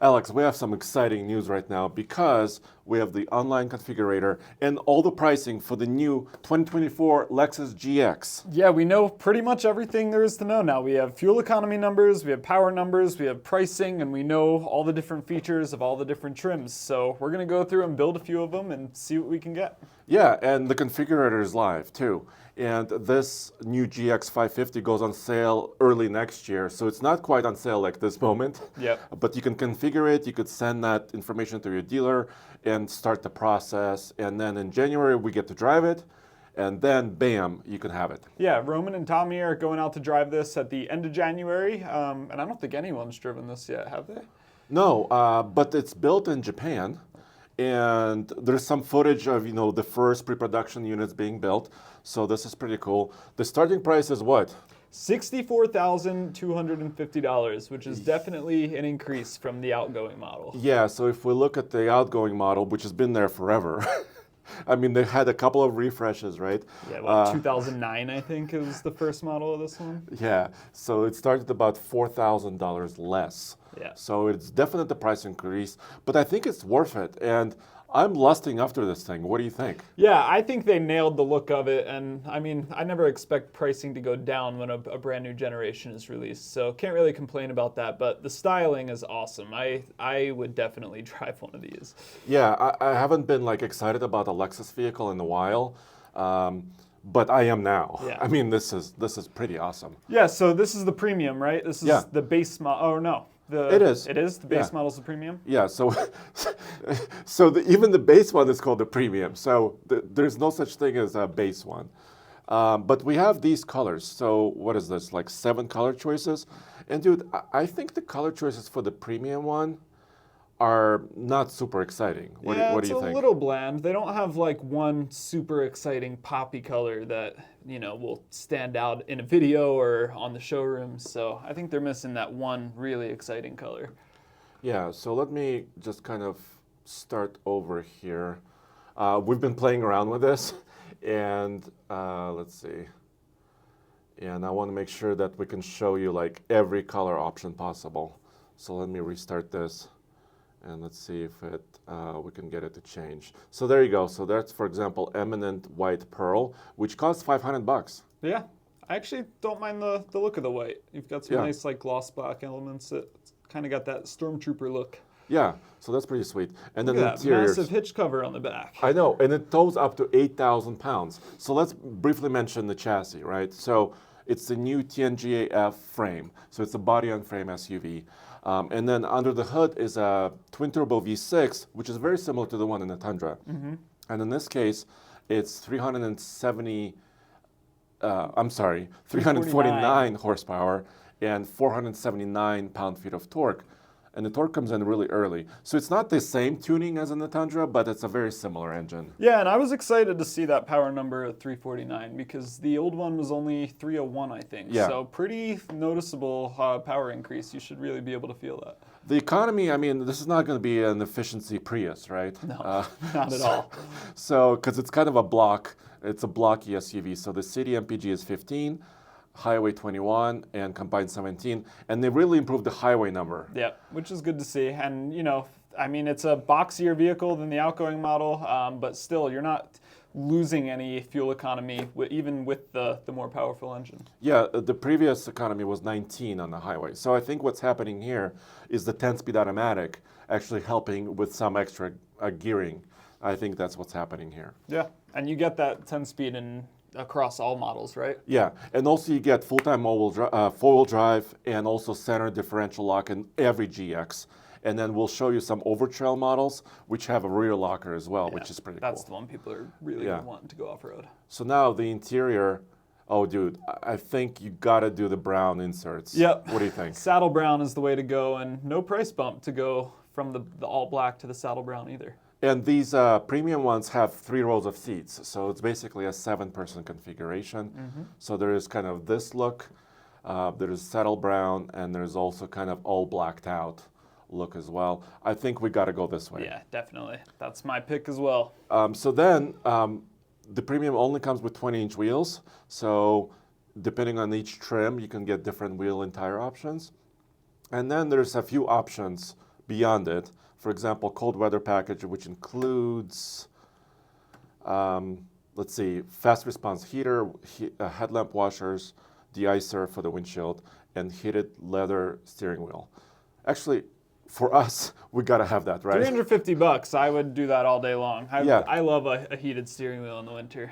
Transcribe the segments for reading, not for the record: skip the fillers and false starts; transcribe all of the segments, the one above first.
Alex, we have some exciting news right now because we have the online configurator and all the pricing for the new 2024 Lexus GX. Yeah, we know pretty much everything there is to know now. We have fuel economy numbers, we have power numbers, we have pricing, and we know all the different features of all the different trims. So we're going to go through and build a few of them and see what we can get. Yeah, and the configurator is live too. And this new GX550 goes on sale early next year, so it's not quite on sale at this moment. Yep. But you can configure it, you could send that information to your dealer and start the process. And then in January, we get to drive it, and then bam, you can have it. Yeah, Roman and Tommy are going out to drive this at the end of January, and I don't think anyone's driven this yet, have they? No, but it's built in Japan. And there's some footage of the first pre-production units being built, so this is pretty cool. The starting price is what? $64,250, which is definitely an increase from the outgoing model. Yeah, so if we look at the outgoing model, which has been there forever, I mean, they had a couple of refreshes, right? Yeah, 2009, I think, is the first model of this one. Yeah, so it started about $4,000 less. Yeah. So it's definitely the price increase, but I think it's worth it. And I'm lusting after this thing. What do you think? Yeah, I think they nailed the look of it. And I mean, I never expect pricing to go down when a brand new generation is released. So can't really complain about that. But the styling is awesome. I would definitely drive one of these. Yeah, I haven't been like excited about a Lexus vehicle in a while. But I am now. Yeah. I mean, this is pretty awesome. Yeah, so this is the premium, right? This is the base model. Oh, no. It is. It is? The base model's the premium? Yeah, so even the base one is called the premium. So there's no such thing as a base one. But we have these colors. So what is this, like 7 color choices? And dude, I think the color choices for the premium one are not super exciting. What do you think? It's a little bland. They don't have like one super exciting poppy color that, will stand out in a video or on the showroom. So I think they're missing that one really exciting color. Yeah, so let me just kind of start over here. We've been playing around with this, and let's see. And I want to make sure that we can show you like every color option possible. So let me restart this. And let's see if we can get it to change. So there you go. So that's, for example, Eminent White Pearl, which costs $500. Yeah, I actually don't mind the look of the white. You've got some nice like gloss black elements. It's kind of got that Stormtrooper look. Yeah, so that's pretty sweet. And then Look the at that interior. massive hitch cover on the back. I know, and it tows up to 8,000 pounds. So let's briefly mention the chassis, right? So it's the new TNGA-F frame. So it's a body-on-frame SUV. And then under the hood is a twin-turbo V6, which is very similar to the one in the Tundra. Mm-hmm. And in this case, it's 349 horsepower and 479 pound-feet of torque. And the torque comes in really early. So it's not the same tuning as in the Tundra, but it's a very similar engine. Yeah, and I was excited to see that power number at 349 because the old one was only 301, I think. Yeah. So pretty noticeable power increase. You should really be able to feel that. The economy, I mean, this is not going to be an efficiency Prius, right? No, not at all. So, because it's kind of it's a blocky SUV. So the city MPG is 15. Highway 21 and combined 17, and they really improved the highway number. Yeah, which is good to see. And I mean, it's a boxier vehicle than the outgoing model, but still, you're not losing any fuel economy even with the more powerful engine. Yeah, the previous economy was 19 on the highway. So I think what's happening here is the 10-speed automatic actually helping with some extra gearing. I think that's what's happening here. Yeah, and you get that 10-speed across all models, right? Yeah, and also you get full-time four-wheel drive and also center differential lock in every GX. And then we'll show you some Overtrail models, which have a rear locker as well, which is pretty cool. That's the one people are really wanting to go off-road. So now the interior, oh, dude, I think you got to do the brown inserts. Yep. What do you think? Saddle brown is the way to go, and no price bump to go from the all black to the saddle brown either. And these premium ones have 3 rows of seats. So it's basically a 7-person configuration. Mm-hmm. So there is kind of this look, there is saddle brown, and there's also kind of all blacked out look as well. I think we got to go this way. Yeah, definitely. That's my pick as well. So then the premium only comes with 20-inch wheels. So depending on each trim, you can get different wheel and tire options. And then there's a few options beyond it. For example, cold weather package, which includes, let's see, fast response heater, headlamp washers, de-icer for the windshield, and heated leather steering wheel. Actually, for us, we gotta have that, right? $350, I would do that all day long. Yeah. I love a heated steering wheel in the winter.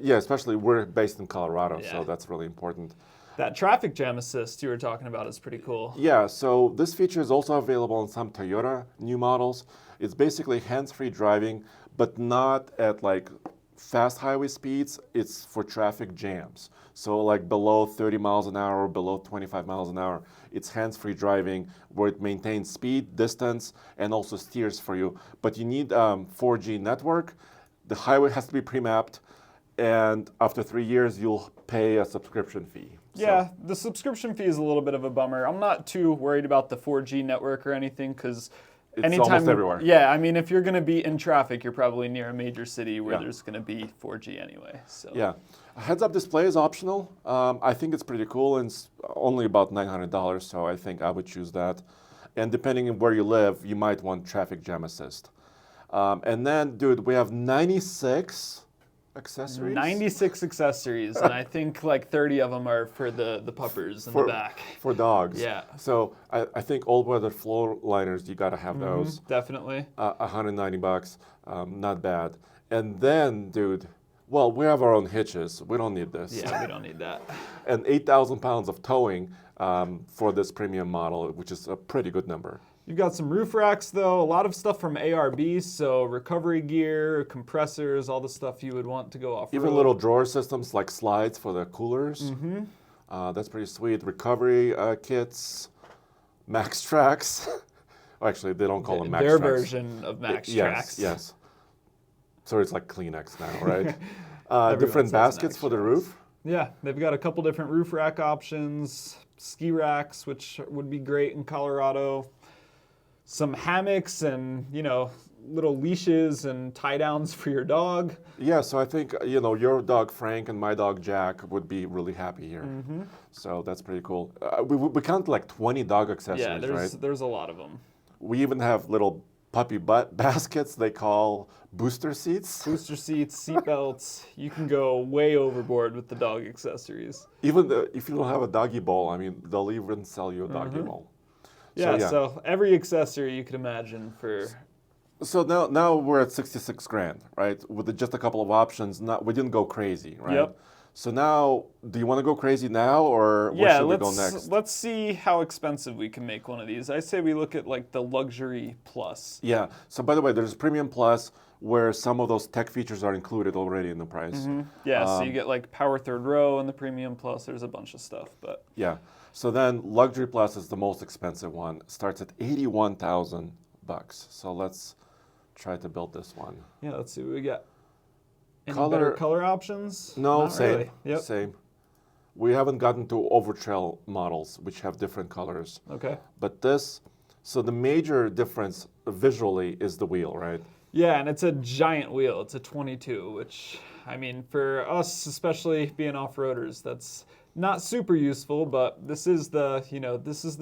Yeah, especially we're based in Colorado, Yeah. so that's really important. That traffic jam assist you were talking about is pretty cool. Yeah, so this feature is also available in some Toyota new models. It's basically hands-free driving, but not at like fast highway speeds. It's for traffic jams. So like below 30 miles an hour, below 25 miles an hour, it's hands-free driving where it maintains speed, distance, and also steers for you. But you need 4G network. The highway has to be pre-mapped, and after 3 years, you'll pay a subscription fee. Yeah, the subscription fee is a little bit of a bummer. I'm not too worried about the 4G network or anything because It's almost everywhere. Yeah, I mean, if you're going to be in traffic, you're probably near a major city where Yeah. there's going to be 4G anyway. So Yeah, a heads-up display is optional. I think it's pretty cool, and it's only about $900, so I think I would choose that. And depending on where you live, you might want traffic jam assist. And then, dude, we have 96 accessories. 96 accessories, and I think like 30 of them are for the puppers in the back. For dogs. Yeah. So I think all-weather floor liners, you gotta have those. Definitely. $190, not bad. And then, dude, well, we have our own hitches. We don't need this. Yeah, we don't need that. And 8,000 pounds of towing for this premium model, which is a pretty good number. You've got some roof racks, though, a lot of stuff from ARB, so recovery gear, compressors, all the stuff you would want to go off-road. Even little drawer systems like slides for the coolers. That's pretty sweet. Recovery kits, Max Tracks. Actually, they don't call them Max Their Tracks. version of Max Yes, Tracks. yes. So it's like Kleenex now, right? Everyone Different says baskets Max for the Tracks. roof. Yeah, they've got a couple different roof rack options, ski racks, which would be great in Colorado. Some hammocks and, little leashes and tie downs for your dog. Yeah, so I think, your dog Frank and my dog Jack would be really happy here. So that's pretty cool. We count like 20 dog accessories, Yeah, right? there's a lot of them. We even have little puppy butt baskets they call booster seats. Booster seats, seat belts. You can go way overboard with the dog accessories. Even if you don't have a doggy bowl, I mean, they'll even sell you a doggy bowl. Yeah, so every accessory you could imagine for... So now we're at 66 grand, right? With just a couple of options. We didn't go crazy, right? Yep. So now, do you want to go crazy now, or where should we go next? Let's see how expensive we can make one of these. I say we look at like the Luxury Plus. Yeah. So by the way, there's Premium Plus where some of those tech features are included already in the price. Yeah, so you get like Power Third Row in the Premium Plus. There's a bunch of stuff, but... Yeah. So then Luxury Plus is the most expensive one. Starts at $81,000. So let's try to build this one. Yeah, let's see what we got. Any Color- better color options? No, Not same. really. Yep. Same. We haven't gotten to Overtrail models, which have different colors. Okay. But so the major difference visually is the wheel, right? Yeah, and it's a giant wheel. It's a 22, which, I mean, for us, especially being off-roaders, that's not super useful, but this is the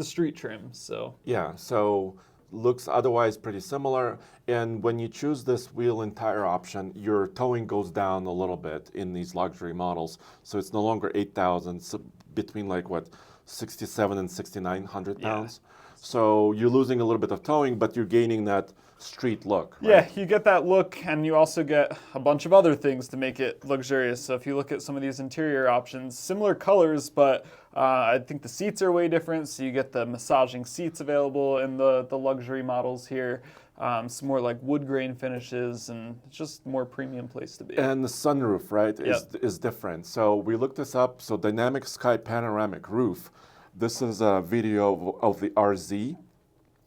street trim, so. Yeah, so looks otherwise pretty similar. And when you choose this wheel and tire option, your towing goes down a little bit in these luxury models. So it's no longer 8,000, so between like what, 67 and 6,900 pounds. So you're losing a little bit of towing, but you're gaining that street look. Right? Yeah, you get that look, and you also get a bunch of other things to make it luxurious. So if you look at some of these interior options, similar colors, but I think the seats are way different. So you get the massaging seats available in the luxury models here. Some more like wood grain finishes, and it's just more premium place to be. And the sunroof, right, is different. So we looked this up. So dynamic sky panoramic roof. This is a video of the RZ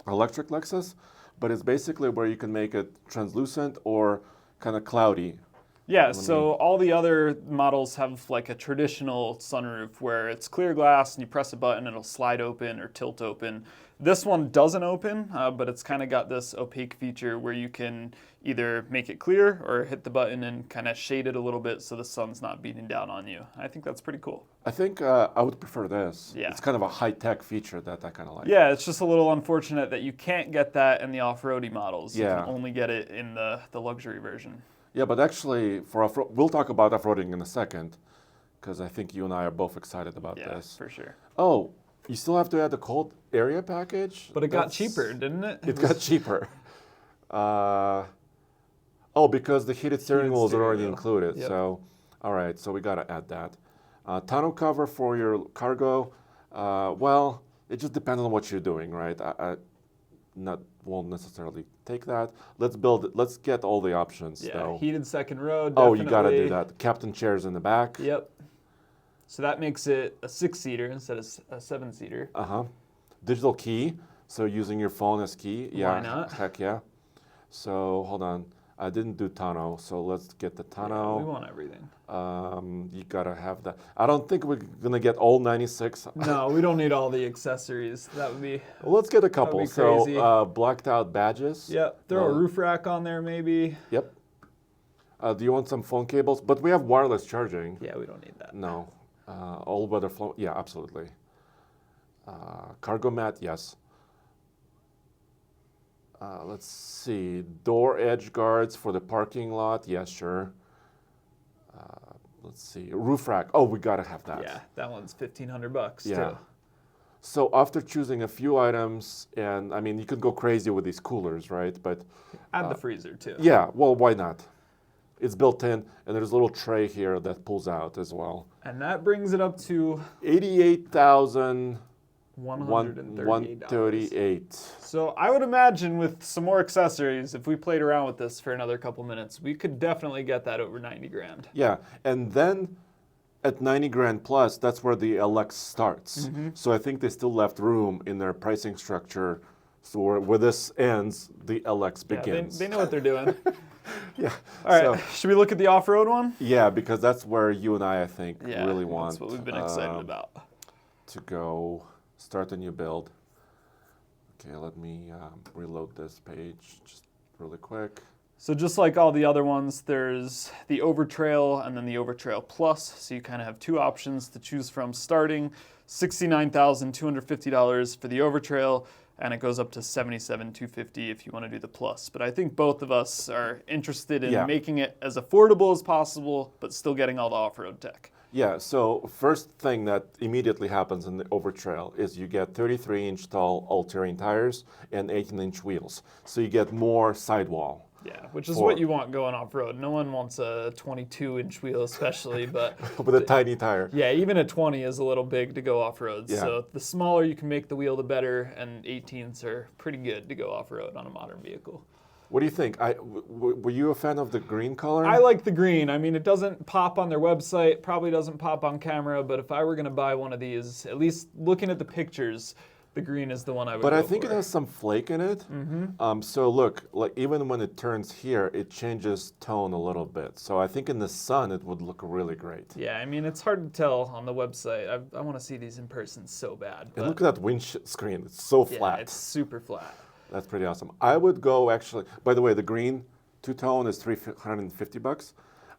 electric Lexus, but it's basically where you can make it translucent or kind of cloudy. Yeah, so all the other models have like a traditional sunroof where it's clear glass and you press a button, it'll slide open or tilt open. This one doesn't open, but it's kind of got this opaque feature where you can either make it clear or hit the button and kind of shade it a little bit so the sun's not beating down on you. I think that's pretty cool. I think I would prefer this. Yeah. It's kind of a high-tech feature that I kind of like. Yeah, it's just a little unfortunate that you can't get that in the off-roady models. Yeah. You can only get it in the luxury version. Yeah, but actually, for off-road, we'll talk about off-roading in a second, because I think you and I are both excited about this. For sure. Oh, you still have to add the cold area package? But it got cheaper, didn't it? It got cheaper. Because the heated steering wheel is already included. Yep. So, all right, so we got to add that. Tonneau cover for your cargo. Well, it just depends on what you're doing, right? I won't necessarily take that. Let's build it. Let's get all the options. Yeah, though. heated second row. Oh, you got to do that. Captain chairs in the back. Yep. So that makes it a 6-seater instead of a 7-seater. Digital key. So using your phone as key. Yeah. Why not? Heck yeah. So hold on. I didn't do tonneau, so let's get the tonneau. Yeah, we want everything. You gotta have that. I don't think we're gonna get all 96. No, we don't need all the accessories. That would be. Well, let's get a couple. That'd be crazy. So blacked out badges. Yep. Throw a roof rack on there, maybe. Yep. Do you want some phone cables? But we have wireless charging. Yeah, we don't need that. No. All weather flow. Yeah, absolutely. Cargo mat. Yes. Let's see. Door edge guards for the parking lot. Yes, sure. Let's see. Roof rack. Oh, we gotta have that. Yeah, that one's $1,500 Yeah. too. So after choosing a few items, and I mean, you could go crazy with these coolers, right? But Add the freezer too. yeah, well, why not? It's built in, and there's a little tray here that pulls out as well. And that brings it up to $88,138. So I would imagine with some more accessories, if we played around with this for another couple minutes, we could definitely get that over 90 grand. Yeah, and then at 90 grand plus, that's where the LX starts. So I think they still left room in their pricing structure. So where this ends, the LX begins. They know what they're doing. Yeah. All right, should we look at the off-road one? Yeah, because that's where you and I think, really want. That's what we've been excited about. To go start a new build. Okay, let me reload this page just really quick. So just like all the other ones, there's the Overtrail and then the Overtrail Plus. So you kind of have two options to choose from, starting $69,250 for the Overtrail, and it goes up to $77,250 if you want to do the Plus. But I think both of us are interested in making it as affordable as possible, but still getting all the off-road tech. Yeah, so first thing that immediately happens in the Overtrail is you get 33-inch tall all-terrain tires and 18-inch wheels. So you get more sidewall. Yeah, which is what you want going off-road. No one wants a 22-inch wheel especially, but... with a tiny tire. Yeah, even a 20 is a little big to go off-road. Yeah. So the smaller you can make the wheel, the better, and 18s are pretty good to go off-road on a modern vehicle. What do you think? Were you a fan of the green color? I like the green. I mean, it doesn't pop on their website, probably doesn't pop on camera, but if I were going to buy one of these, at least looking at the pictures, the green is the one I would go for. But I think it has some flake in it. So look, like even when it turns here, it changes tone a little bit. So I think in the sun, it would look really great. Yeah, I mean, it's hard to tell on the website. I want to see these in person so bad. And look at that windscreen. It's so flat. Yeah, it's super flat. That's pretty awesome. I would go actually, by the way, the green two-tone is $350.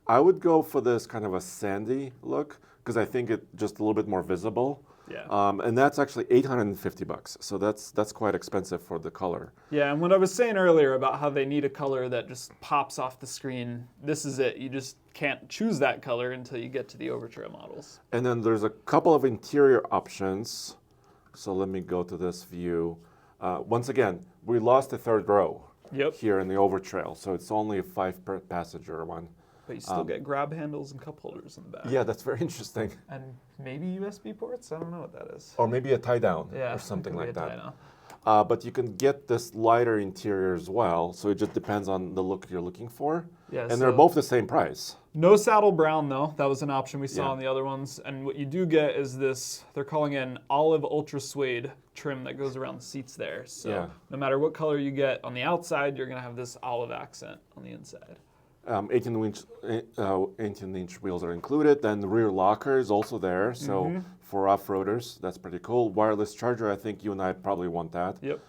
I would go for this kind of a sandy look because I think it's just a little bit more visible. Yeah. And that's actually $850. So that's quite expensive for the color. Yeah, and what I was saying earlier about how they need a color that just pops off the screen, this is it. You just can't choose that color until you get to the Overtrail models. And then there's a couple of interior options. So let me go to this view. Once again, we lost the third row here in the Overtrail, so it's only a 5-passenger one. But you still get grab handles and cup holders in the back. Yeah, that's very interesting. And maybe USB ports? I don't know what that is. Or maybe a tie-down or something like that. But you can get this lighter interior as well, so it just depends on the look you're looking for. Yeah, and they're both the same price. No saddle brown, though. That was an option we saw on the other ones. And what you do get is this, they're calling it an olive ultra suede trim that goes around the seats there. So no matter what color you get on the outside, you're going to have this olive accent on the inside. 18-inch wheels are included. Then the rear locker is also there. So for off-roaders, that's pretty cool. Wireless charger, I think you and I probably want that. Yep.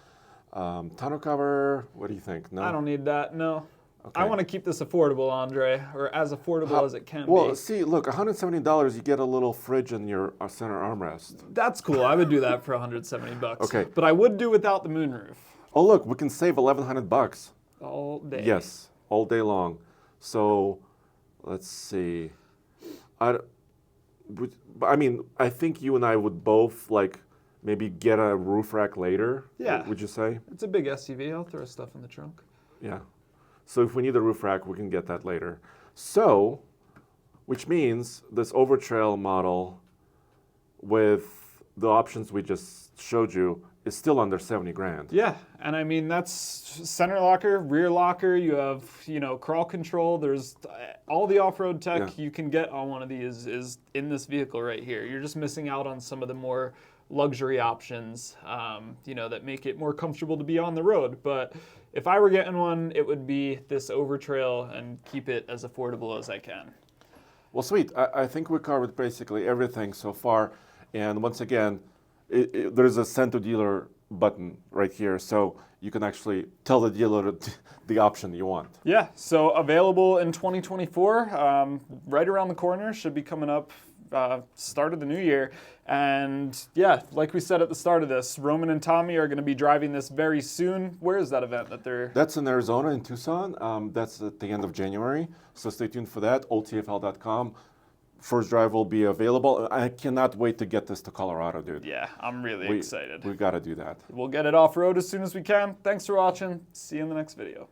Tonneau cover, what do you think? No? I don't need that, no. Okay. I want to keep this affordable, Andre, or as affordable as it can Well, be. see, look, $170, you get a little fridge in your center armrest. That's cool. I would do that for $170. Okay. But I would do without the moonroof. Oh, look, we can save $1,100. All day. Yes, all day long. So, let's see. I mean, I think you and I would both like maybe get a roof rack later. Yeah. Would you say? It's a big SUV. I'll throw stuff in the trunk. Yeah. So if we need a roof rack, we can get that later. So, which means this Overtrail model with the options we just showed you is still under 70 grand. Yeah, and I mean that's center locker, rear locker. You have crawl control. There's all the off-road tech you can get on one of these is in this vehicle right here. You're just missing out on some of the more luxury options, that make it more comfortable to be on the road. But if I were getting one, it would be this Overtrail and keep it as affordable as I can. Well, sweet. I think we covered basically everything so far. And once again, there's a send to dealer button right here, so you can actually tell the dealer the option you want. Yeah, so available in 2024, right around the corner, should be coming up start of the new year. And yeah, like we said at the start of this, Roman and Tommy are going to be driving this very soon. Where is that event that they're... That's in Arizona, in Tucson. That's at the end of January, so stay tuned for that, oldtfl.com. First drive will be available. I cannot wait to get this to Colorado, dude. Yeah, I'm really excited. We got to do that. We'll get it off-road as soon as we can. Thanks for watching. See you in the next video.